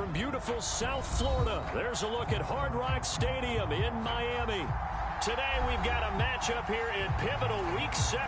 from beautiful South Florida. There's a look at Hard Rock Stadium in Miami. Today we've got a matchup here in pivotal Week 7.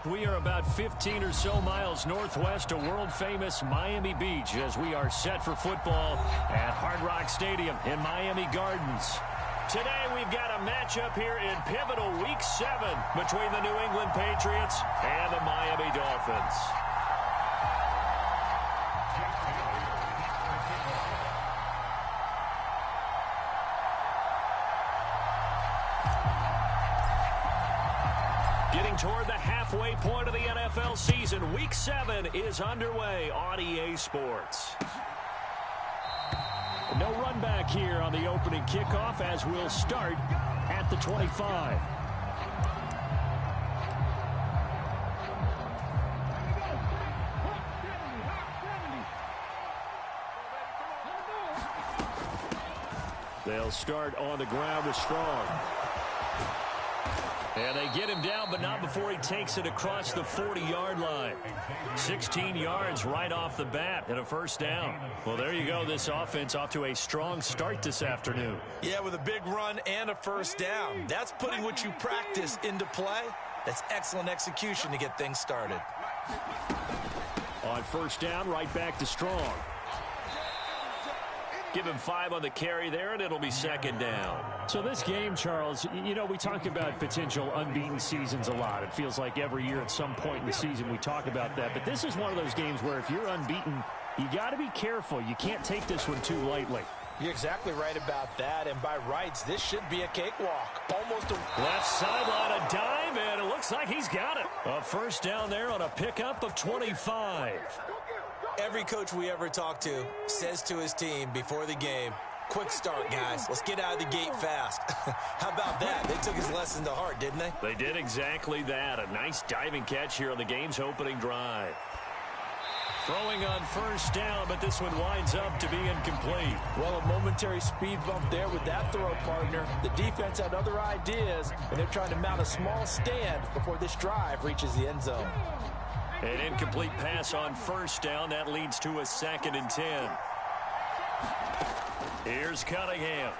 We are about 15 or so miles northwest of world-famous Miami Beach as we are set for football at Hard Rock Stadium in Miami Gardens. Today we've got a matchup here in pivotal Week 7 between the New England Patriots and the Miami Dolphins. Getting toward the halfway point of the NFL season, Week 7 is underway on EA Sports. No run back here on the opening kickoff as we'll start at the 25. They'll start on the ground with Strong. And they get him down, but not before he takes it across the 40-yard line. 16 yards right off the bat and a first down. Well, there you go. This offense off to a strong start this afternoon. Yeah, with a big run and a first down. That's putting what you practice into play. That's excellent execution to get things started. On first down, right back to Strong. Give him 5 on the carry there, and it'll be second down. So this game, Charles, you know, we talk about potential unbeaten seasons a lot. It feels like every year at some point in the season we talk about that. But this is one of those games where if you're unbeaten, you got to be careful. You can't take this one too lightly. You're exactly right about that. And by rights, this should be a cakewalk. Almost a left sideline, a dive, and it looks like he's got it. A first down there on a pickup of 25. Every coach we ever talk to says to his team before the game, quick start, guys. Let's get out of the gate fast. How about that? They took his lesson to heart, didn't they? They did exactly that. A nice diving catch here on the game's opening drive. Throwing on first down, but this one winds up to be incomplete. Well, a momentary speed bump there with that throw, partner. The defense had other ideas, and they're trying to mount a small stand before this drive reaches the end zone. An incomplete pass on first down. That leads to a 2nd and 10. Here's Cunningham.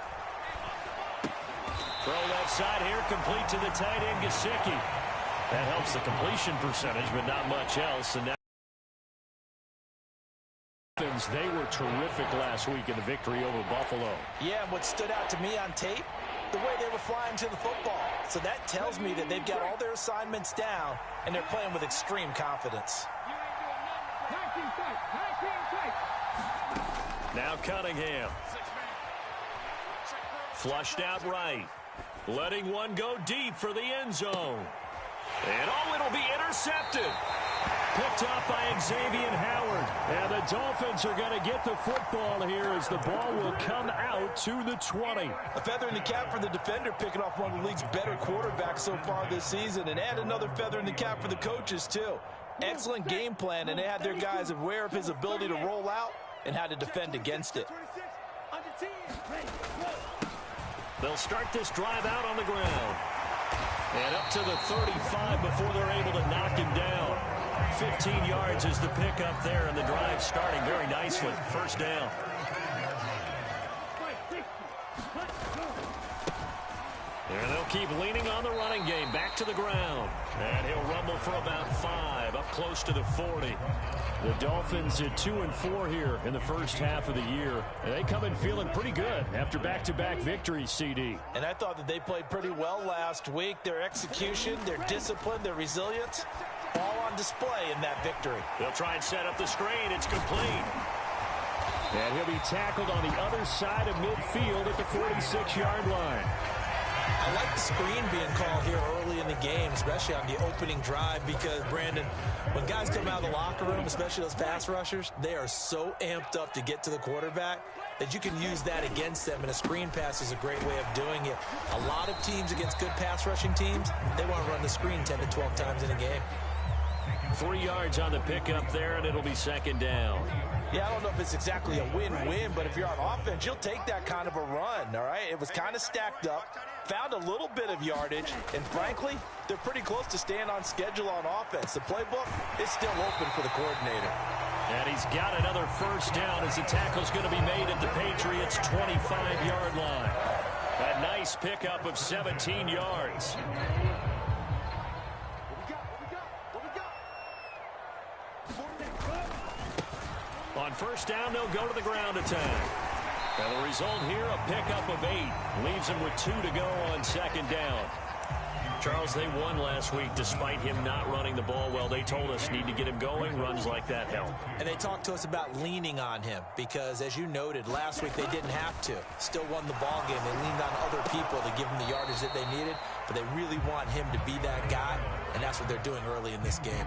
Throw left side here, complete to the tight end, Gesicki. That helps the completion percentage, but not much else. And now they were terrific last week in the victory over Buffalo. Yeah, and what stood out to me on tape, the way they were flying to the football. So that tells me that they've got all their assignments down, and they're playing with extreme confidence. Now Cunningham. Flushed out right. Letting one go deep for the end zone. And oh, it'll be intercepted. Picked up by Xavier Howard. And the Dolphins are going to get the football here as the ball will come out to the 20. A feather in the cap for the defender, picking off one of the league's better quarterbacks so far this season. And add another feather in the cap for the coaches, too. Excellent game plan, and they had their guys aware of his ability to roll out and how to defend against it. They'll start this drive out on the ground. And up to the 35 before they're able to knock him down. 15 yards is the pickup there, and the drive starting very nicely. First down. And they'll keep leaning on the running game. Back to the ground. And he'll rumble for about 5, up close to the 40. The Dolphins at 2-4 here in the first half of the year. And they come in feeling pretty good after back-to-back victories, CD. And I thought that they played pretty well last week. Their execution, their discipline, their resilience, all on display in that victory. They'll try and set up the screen. It's complete. And he'll be tackled on the other side of midfield at the 46-yard line. I like the screen being called here early in the game, especially on the opening drive, because, Brandon, when guys come out of the locker room, especially those pass rushers, they are so amped up to get to the quarterback that you can use that against them, and a screen pass is a great way of doing it. A lot of teams against good pass rushing teams, they want to run the screen 10 to 12 times in a game. 3 yards on the pickup there, and it'll be second down. Yeah, I don't know if it's exactly a win-win, but if you're on offense, you'll take that kind of a run, all right? It was kind of stacked up, found a little bit of yardage, and frankly, they're pretty close to staying on schedule on offense. The playbook is still open for the coordinator. And he's got another first down as the tackle's going to be made at the Patriots' 25-yard line. A nice pickup of 17 yards. On first down, they'll go to the ground attack. And the result here, a pickup of 8. Leaves them with 2 to go on second down. Charles, they won last week despite him not running the ball well. They told us need to get him going. Runs like that help. And they talked to us about leaning on him because, as you noted, last week they didn't have to. Still won the ball game. They leaned on other people to give them the yardage that they needed, but they really want him to be that guy, and that's what they're doing early in this game.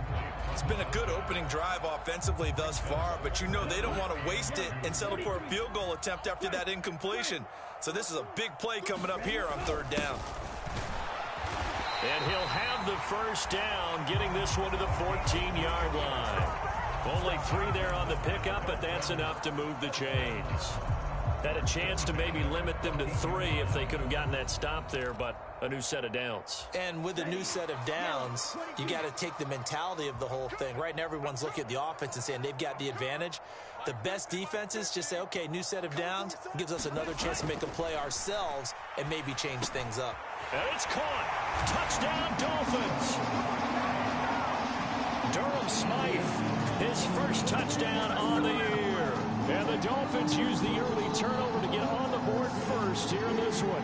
It's been a good opening drive offensively thus far, but you know they don't want to waste it and settle for a field goal attempt after that incompletion. So this is a big play coming up here on third down. And he'll have the first down, getting this one to the 14-yard line. Only 3 there on the pickup, but that's enough to move the chains. Had a chance to maybe limit them to 3 if they could have gotten that stop there, but a new set of downs. And with a new set of downs, you got to take the mentality of the whole thing. Right now, everyone's looking at the offense and saying they've got the advantage. The best defenses just say, okay, new set of downs, gives us another chance to make a play ourselves and maybe change things up. And it's caught. Touchdown, Dolphins. Durham Smythe, his first touchdown on the year. And the Dolphins use the early turnover to get on the board first here in this one.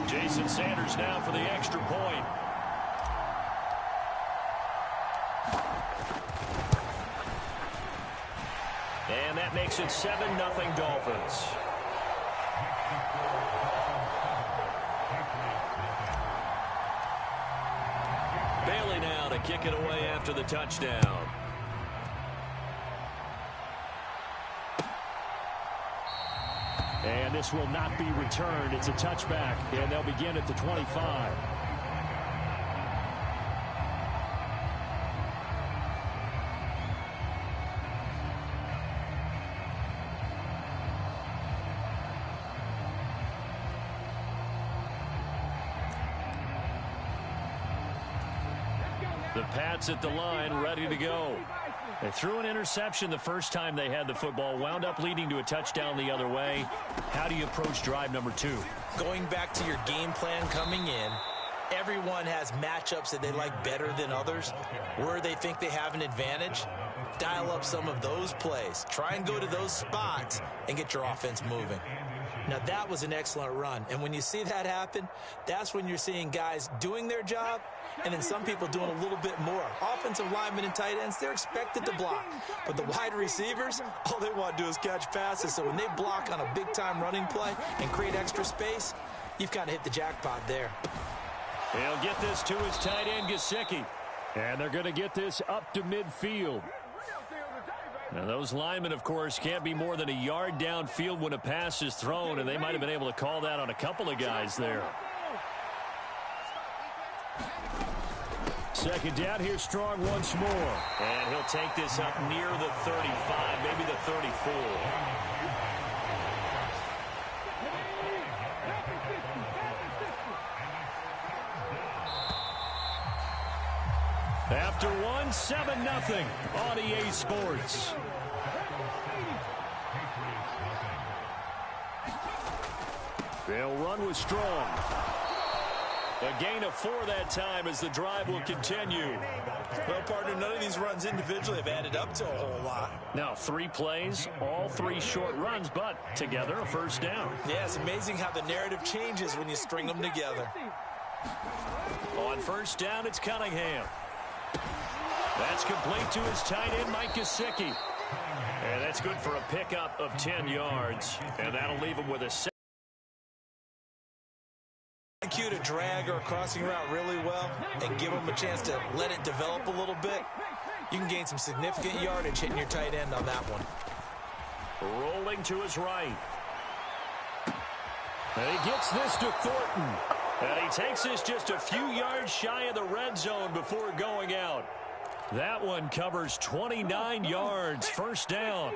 Jason Sanders now for the extra point. And that makes it 7-0 Dolphins. Bailey now to kick it away after the touchdown. And this will not be returned. It's a touchback, and they'll begin at the 25. The Pats at the line, ready to go. They threw an interception the first time they had the football, wound up leading to a touchdown the other way. How do you approach drive number 2? Going back to your game plan coming in, everyone has matchups that they like better than others, where they think they have an advantage. Dial up some of those plays. Try and go to those spots and get your offense moving. Now, that was an excellent run. And when you see that happen, that's when you're seeing guys doing their job and then some people doing a little bit more. Offensive linemen and tight ends, they're expected to block. But the wide receivers, all they want to do is catch passes. So when they block on a big-time running play and create extra space, you've kind of hit the jackpot there. He'll get this to his tight end, Gesicki. And they're going to get this up to midfield. Now, those linemen, of course, can't be more than a yard downfield when a pass is thrown, and they might have been able to call that on a couple of guys there. Second down, here's Strong once more. And he'll take this up near the 35, maybe the 34. After one, 7-0 on EA Sports. They'll run with Strong. A gain of 4 that time as the drive will continue. Well, partner, none of these runs individually have added up to a whole lot. Now, 3 plays, all 3 short runs, but together a first down. Yeah, it's amazing how the narrative changes when you string them together. On first down, it's Cunningham. That's complete to his tight end, Mike Gesicki. And that's good for a pickup of 10 yards. And that'll leave him with a 7. Execute a drag or a crossing route really well and give them a chance to let it develop a little bit. You can gain some significant yardage hitting your tight end on that one. Rolling to his right. And he gets this to Thornton. And he takes this just a few yards shy of the red zone before going out. That one covers 29 yards. First down.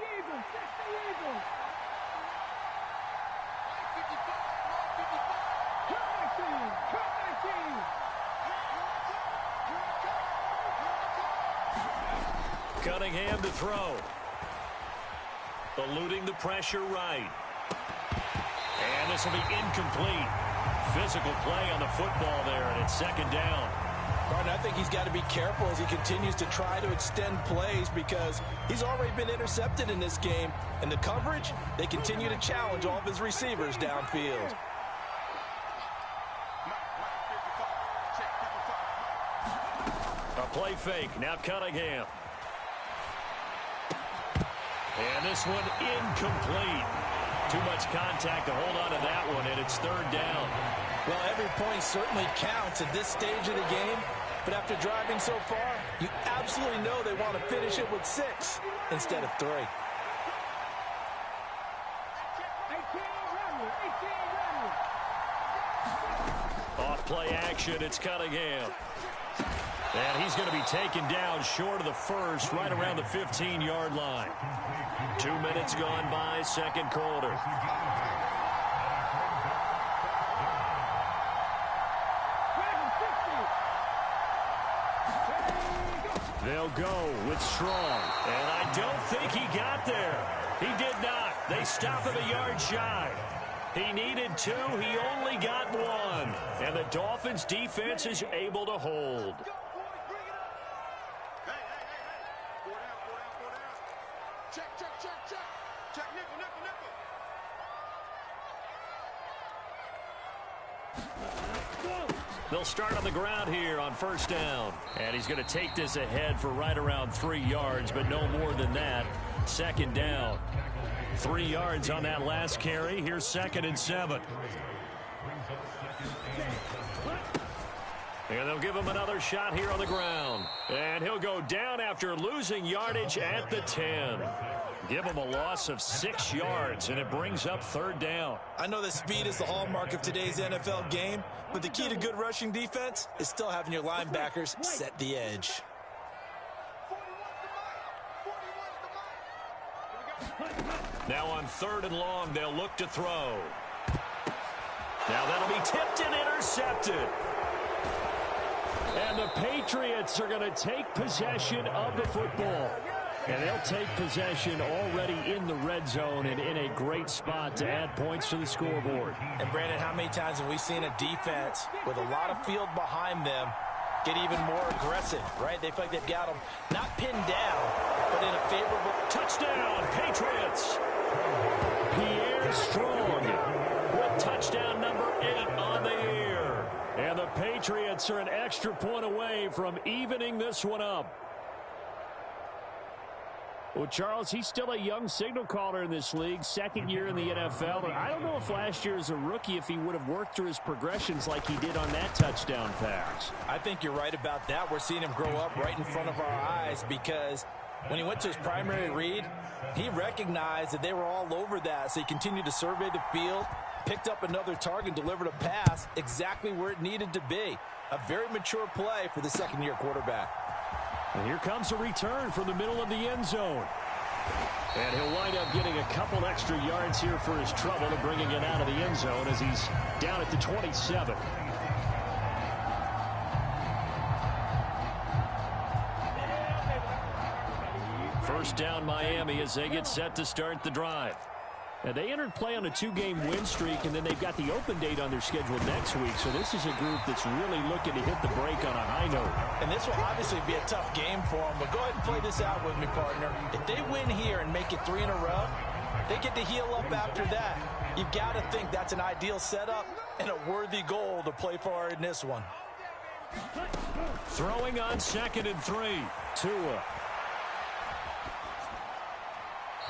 Cunningham to throw. Eluding the pressure right. And this will be incomplete. Physical play on the football there, and it's second down. I think he's got to be careful as he continues to try to extend plays because he's already been intercepted in this game. And the coverage, they continue to challenge all of his receivers downfield. A play fake. Now Cunningham. And this one incomplete. Too much contact to hold on to that one, and it's third down. Well, every point certainly counts at this stage of the game. But after driving so far, you absolutely know they want to finish it with 6 instead of 3. Off play action, it's Cunningham. And he's going to be taken down short of the first, right around the 15-yard line. 2 minutes gone by, second quarter. They'll go with Strong. And I don't think he got there. He did not. They stop him a yard shy. He needed 2. He only got 1. And the Dolphins' defense is able to hold. They'll start on the ground here on first down. And he's going to take this ahead for right around 3 yards, but no more than that. Second down. 3 yards on that last carry. Here's 2nd and 7. And they'll give him another shot here on the ground. And he'll go down after losing yardage at the 10. Give him a loss of 6 yards, and it brings up 3rd down. I know that speed is the hallmark of today's NFL game, but the key to good rushing defense is still having your linebackers set the edge. Now on 3rd and long, they'll look to throw. Now that'll be tipped and intercepted. And the Patriots are going to take possession of the football. And they'll take possession already in the red zone and in a great spot to add points to the scoreboard. And Brandon, how many times have we seen a defense with a lot of field behind them get even more aggressive, right? They feel like they've got them not pinned down, but in a favorable... Touchdown, Patriots! Pierre Strong with touchdown number 8 on the year. And the Patriots are an extra point away from evening this one up. Well, Charles, he's still a young signal caller in this league, 2nd year in the NFL. And I don't know if last year as a rookie, if he would have worked through his progressions like he did on that touchdown pass. I think you're right about that. We're seeing him grow up right in front of our eyes because when he went to his primary read, he recognized that they were all over that. So he continued to survey the field, picked up another target, delivered a pass exactly where it needed to be. A very mature play for the 2nd-year quarterback. And here comes a return from the middle of the end zone. And he'll wind up getting a couple extra yards here for his trouble and bringing it out of the end zone as he's down at the 27. First down Miami as they get set to start the drive. Now, they entered play on a 2-game win streak, and then they've got the open date on their schedule next week. So this is a group that's really looking to hit the break on a high note. And this will obviously be a tough game for them. But go ahead and play this out with me, partner. If they win here and make it 3 in a row, they get to heal up after that. You've got to think that's an ideal setup and a worthy goal to play for in this one. Throwing on 2nd and 3. Tua.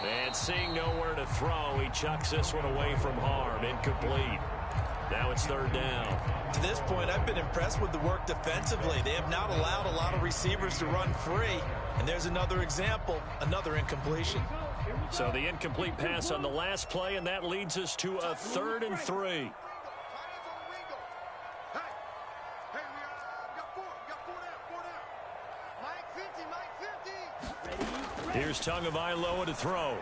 And seeing nowhere to throw, he chucks this one away from harm. Incomplete. Now it's 3rd down. To this point, I've been impressed with the work defensively. They have not allowed a lot of receivers to run free. And there's another example, another incompletion. So the incomplete pass on the last play, and that leads us to a 3rd and 3. Here's Tagovailoa to throw.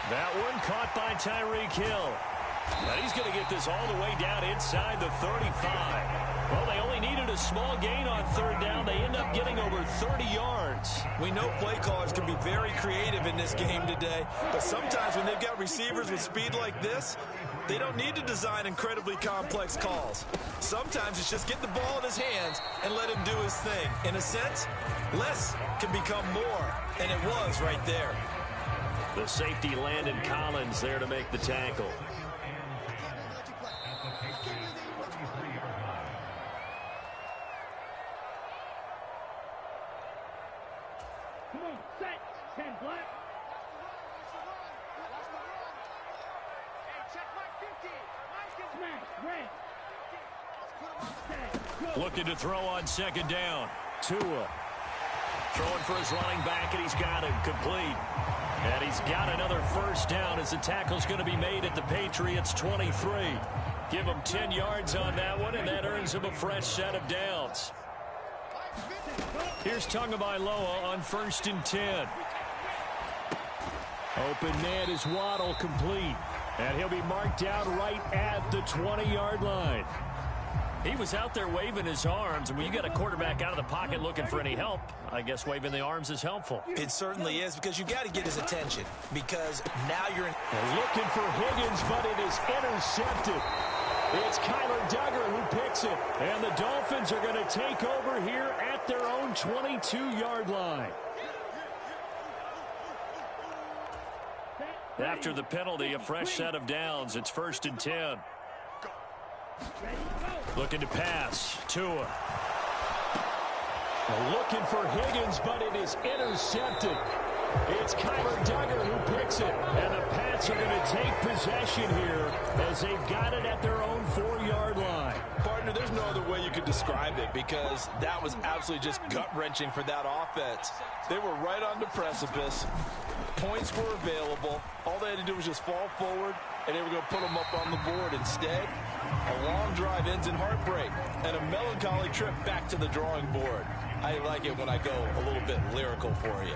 That one caught by Tyreek Hill. But he's going to get this all the way down inside the 35. Well, they only needed a small gain on 3rd down. They end up getting over 30 yards. We know play callers can be very creative in this game today, but sometimes when they've got receivers with speed like this, they don't need to design incredibly complex calls. Sometimes it's just get the ball in his hands and let him do his thing. In a sense, less can become more, and it was right there. The safety Landon Collins there to make the tackle. Come on, set, 10 black. Hey, check my 50. Smash, red. Looking to throw on 2nd down. Tua throwing for his running back, and he's got it complete. And he's got another 1st down as the tackle's going to be made at the Patriots' 23. Give him 10 yards on that one, and that earns him a fresh set of downs. Here's Tagovailoa on 1st and 10. Open man is Waddle, complete. And he'll be marked out right at the 20-yard line. He was out there waving his arms, and when you got a quarterback out of the pocket looking for any help, I guess waving the arms is helpful. It certainly is, because you got to get his attention, because now you're looking for Higgins, but it is intercepted. It's Kyler Duggar who picks it, and the Dolphins are going to take over here at their own 22-yard line. After the penalty, a fresh set of downs. It's 1st and 10. Looking to pass. Tua. Looking for Higgins, but it is intercepted. It's Kyler Duggar who picks it. And the Pats are going to take possession here as they've got it at their own 4-yard line. Partner, there's no other way you could describe it, because that was absolutely just gut-wrenching for that offense. They were right on the precipice. Points were available. All they had to do was just fall forward, and they were going to put them up on the board. Instead, a long drive ends in heartbreak and a melancholy trip back to the drawing board. I like it when I go a little bit lyrical for you.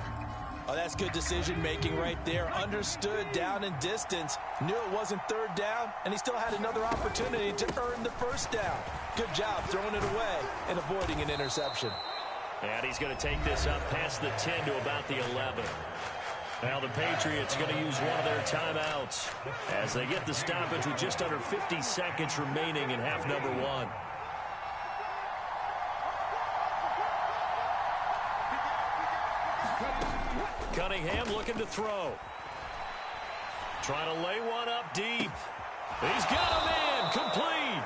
Oh, that's good decision-making right there. Understood down and distance. Knew it wasn't 3rd down, and he still had another opportunity to earn the 1st down. Good job throwing it away and avoiding an interception. And he's going to take this up past the 10 to about the 11. Now the Patriots going to use one of their timeouts as they get the stoppage with just under 50 seconds remaining in half number 1. Cunningham looking to throw. Trying to lay one up deep. He's got a man, complete.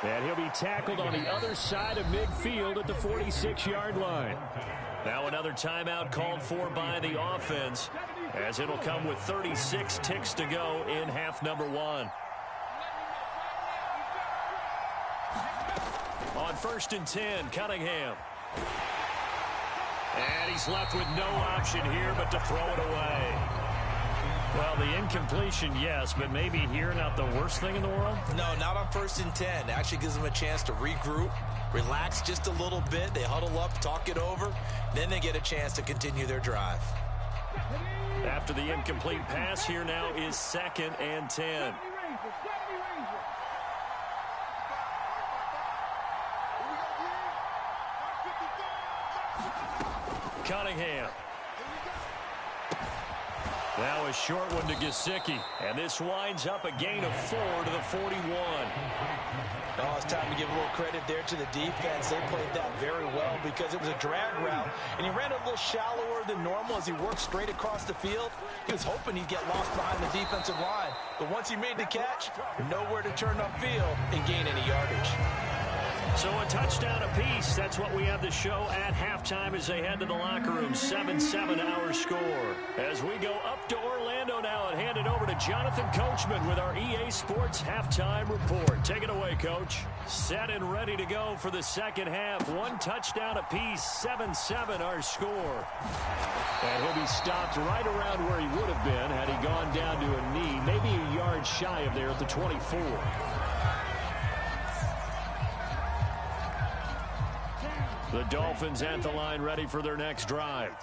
And he'll be tackled on the other side of midfield at the 46-yard line. Now another timeout called for by the offense, as it'll come with 36 ticks to go in half number 1. On 1st and 10, Cunningham. And he's left with no option here but to throw it away. Well, the incompletion, yes, but maybe here not the worst thing in the world? No, not on 1st and 10. Actually gives them a chance to regroup, relax just a little bit. They huddle up, talk it over. Then they get a chance to continue their drive. After the incomplete pass, here now is 2nd and 10. Cunningham. Now a short one to Gesicki. And this winds up a gain of 4 to the 41. Oh, it's time to give a little credit there to the defense. They played that very well because it was a drag route. And he ran a little shallower than normal as he worked straight across the field. He was hoping he'd get lost behind the defensive line. But once he made the catch, nowhere to turn upfield and gain any yardage. So a touchdown apiece. That's what we have to show at halftime as they head to the locker room. 7-7 our score. As we go up to Orlando now and hand it over to Jonathan Coachman with our EA Sports halftime report. Take it away, Coach. Set and ready to go for the second half. 1 touchdown apiece. 7-7 our score. And he'll be stopped right around where he would have been had he gone down to a knee, maybe a yard shy of there at the 24. The Dolphins at the line ready for their next drive.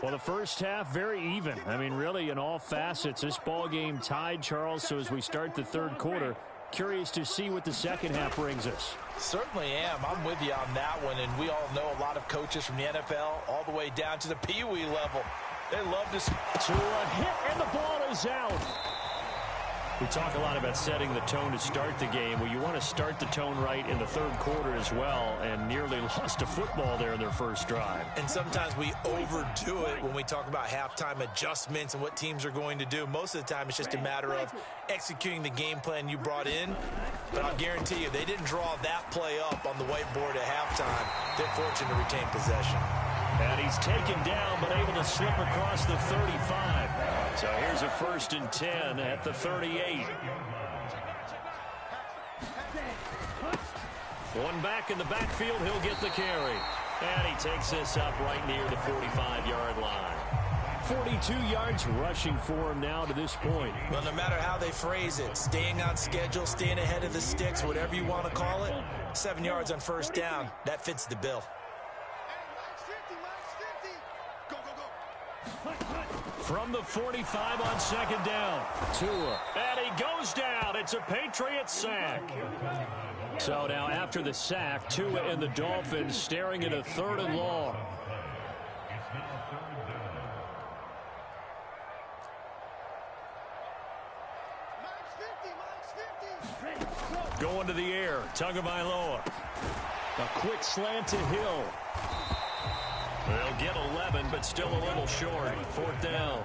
Well, the first half, very even. I mean, really, in all facets, this ball game tied, Charles. So as we start the third quarter, curious to see what the second half brings us. Certainly am. I'm with you on that one. And we all know a lot of coaches from the NFL all the way down to the Pee-wee level. They love to a hit, and the ball is out. We talk a lot about setting the tone to start the game. Well, you want to start the tone right in the third quarter as well, and nearly lost a football there in their first drive. And sometimes we overdo it when we talk about halftime adjustments and what teams are going to do. Most of the time, it's just a matter of executing the game plan you brought in. But I'll guarantee you, they didn't draw that play up on the whiteboard at halftime. They're fortunate to retain possession. And he's taken down, but able to slip across the 35. So here's a 1st and 10 at the 38. One back in the backfield, he'll get the carry. And he takes this up right near the 45-yard line. 42 yards rushing for him now to this point. Well, no matter how they phrase it, staying on schedule, staying ahead of the sticks, whatever you want to call it, 7 yards on 1st down, that fits the bill. from the 45 on second down. Tua. And he goes down. It's a Patriots sack. So now after the sack, Tua and the Dolphins staring at a 3rd and long. Going to the air, Tagovailoa. A quick slant to Hill. They'll get 11, but still a little short. 4th down.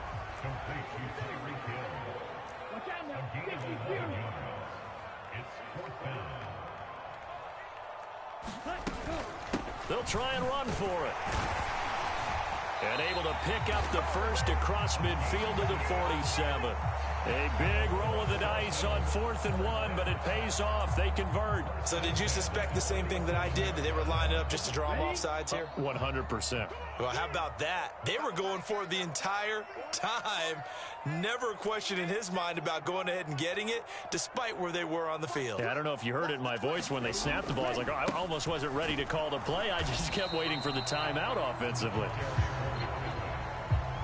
They'll try and run for it. And able to pick up the first across midfield to the 47. A big roll of the dice on 4th and 1, but it pays off. They convert. So did you suspect the same thing that I did, that they were lining up just to draw them off sides here? 100%. Well, how about that? They were going for it the entire time, never questioning his mind about going ahead and getting it, despite where they were on the field. Yeah, I don't know if you heard it in my voice when they snapped the ball. I was like, oh, I almost wasn't ready to call the play. I just kept waiting for the timeout offensively.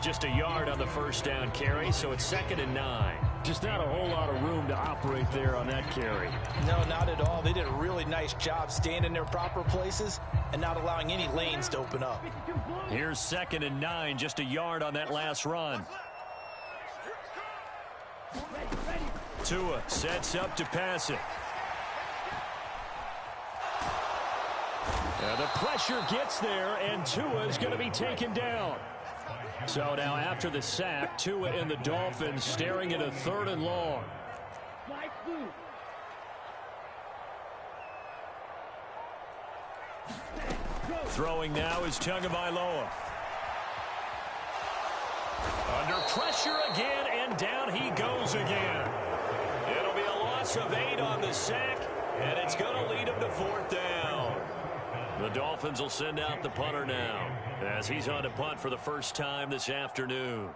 Just a yard on the first down carry, so it's 2nd and 9. Just not a whole lot of room to operate there on that carry. No, not at all. They did a really nice job staying in their proper places and not allowing any lanes to open up. Here's 2nd and 9, just a yard on that last run. Tua sets up to pass it. The pressure gets there, and Tua is going to be taken down. So now after the sack, Tua and the Dolphins staring at a 3rd and long. Throwing now is Tagovailoa. Under pressure again, and down he goes again. It'll be a loss of 8 on the sack, and it's going to lead him to 4th down. The Dolphins will send out the punter now, as he's on to punt for the first time this afternoon.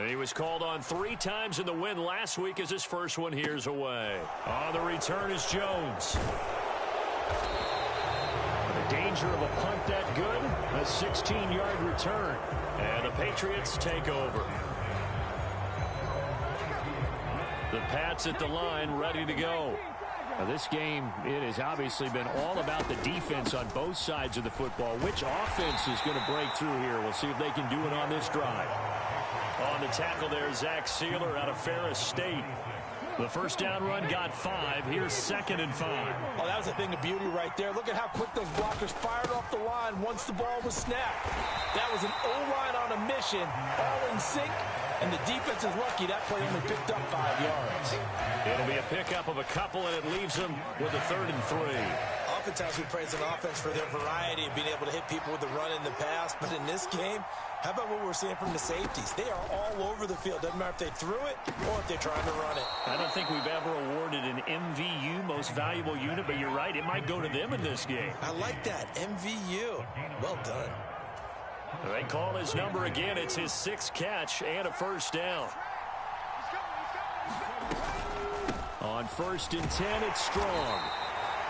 He was called on 3 times in the win last week as his first one here's away. On the return is Jones. The danger of a punt that good, a 16-yard return. And the Patriots take over. The Pats at the line, ready to go. Now this game, it has obviously been all about the defense on both sides of the football. Which offense is going to break through here? We'll see if they can do it on this drive. On the tackle there, Zach Sealer out of Ferris State. The first down run got 5. Here's 2nd and 5. Oh, that was a thing of beauty right there. Look at how quick those blockers fired off the line once the ball was snapped. That was an O-line on a mission, all in sync, and the defense is lucky that play only picked up 5 yards. It'll be a pickup of a couple, and it leaves them with a 3rd and 3. Oftentimes we praise an offense for their variety of being able to hit people with the run in the pass, but in this game, how about what we're seeing from the safeties? They are all over the field. Doesn't matter if they threw it or if they're trying to run it. I don't think we've ever awarded an MVU, most valuable unit, but you're right, it might go to them in this game. I like that, MVU. Well done. They call his number again. It's his 6th catch and a first down. On 1st and 10, it's Strong.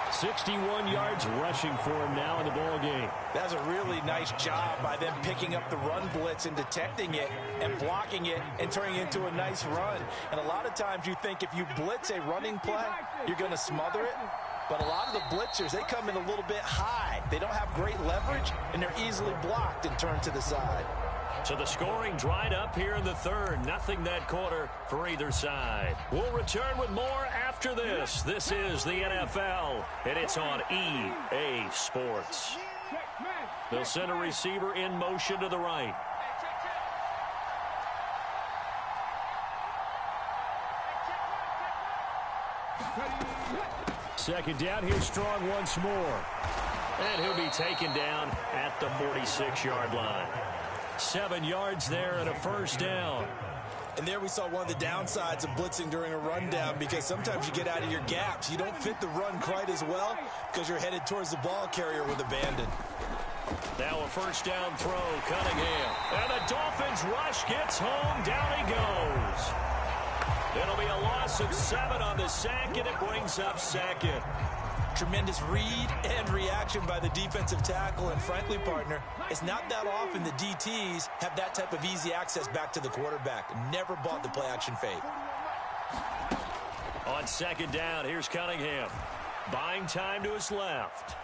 61 yards rushing for him now in the ball game. That's a really nice job by them picking up the run blitz and detecting it and blocking it and turning it into a nice run. And a lot of times you think if you blitz a running play, you're going to smother it. But a lot of the blitzers, they come in a little bit high. They don't have great leverage, and they're easily blocked and turned to the side. So the scoring dried up here in the 3rd. Nothing that quarter for either side. We'll return with more after this. This is the NFL, and it's on EA Sports. They'll send a receiver in motion to the right. Second down, here's Strong once more. And he'll be taken down at the 46-yard line. 7 yards there and a first down. And there we saw one of the downsides of blitzing during a rundown, because sometimes you get out of your gaps. You don't fit the run quite as well because you're headed towards the ball carrier with abandon. Now a first down throw, Cunningham. And the Dolphins rush gets home. Down he goes. It'll be a loss of 7 on the sack, and it brings up second. Tremendous read and reaction by the defensive tackle, and frankly, partner, it's not that often the DTs have that type of easy access back to the quarterback. Never bought the play-action fade. On second down, here's Cunningham. Buying time to his left.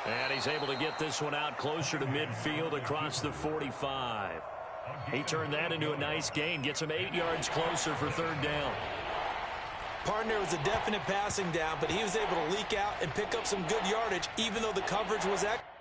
And he's able to get this one out closer to midfield across the 45. He turned that into a nice gain. Gets him 8 yards closer for third down. Partner, was a definite passing down, but he was able to leak out and pick up some good yardage, even though the coverage was excellent.